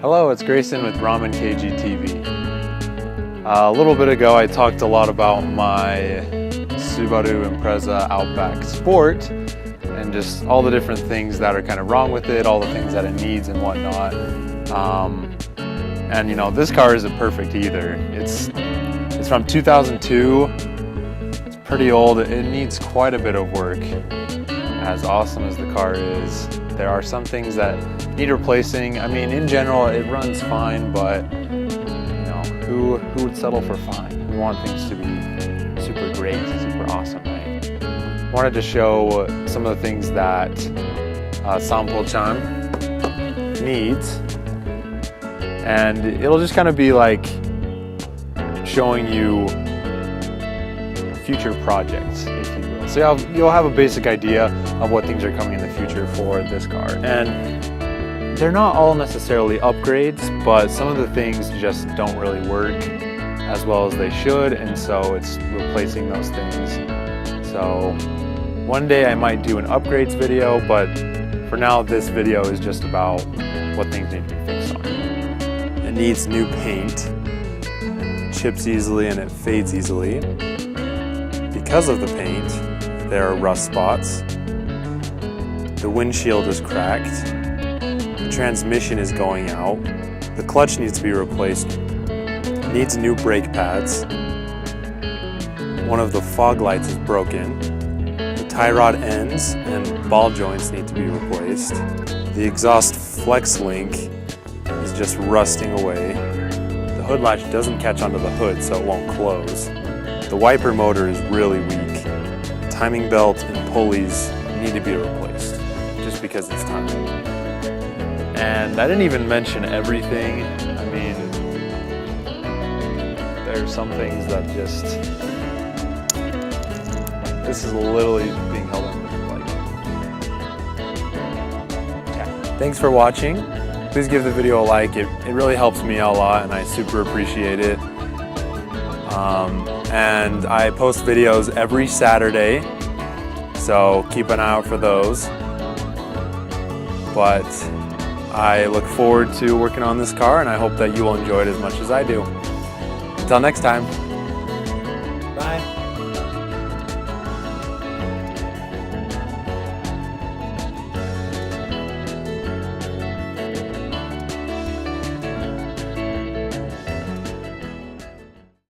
Hello, it's Grayson with Ramen KGTV. A little bit ago I talked a lot about my Subaru Impreza Outback Sport and just all the different things that are kind of wrong with it, all the things that it needs and whatnot. And you know, this car isn't perfect either. It's from 2002. It's pretty old. It needs quite a bit of work. As awesome as the car is, there are some things that need replacing. I mean, in general, it runs fine, but you know, who would settle for fine? We want things to be super great, super awesome, right? Wanted to show some of the things that Sampo-chan needs, and it'll just kind of be like showing you future projects, if you will. So you'll have a basic idea of what things are coming in the future for this car. And they're not all necessarily upgrades, but some of the things just don't really work as well as they should, and so it's replacing those things. So one day I might do an upgrades video, but for now this video is just about what things need to be fixed on. It needs new paint. It chips easily and it fades easily. Because of the paint, there are rust spots. The windshield is cracked. The transmission is going out. The clutch needs to be replaced. It needs new brake pads. One of the fog lights is broken. The tie rod ends and ball joints need to be replaced. The exhaust flex link is just rusting away. The hood latch doesn't catch onto the hood, so it won't close. The wiper motor is really weak. Timing belt and pulleys need to be replaced, just because it's time. And I didn't even mention everything. I mean, there's some things that just, this is literally being held on like, yeah. Thanks for watching. Please give the video a like. It really helps me out a lot and I super appreciate it. And I post videos every Saturday, so keep an eye out for those. But I look forward to working on this car and I hope that you will enjoy it as much as I do. Until next time.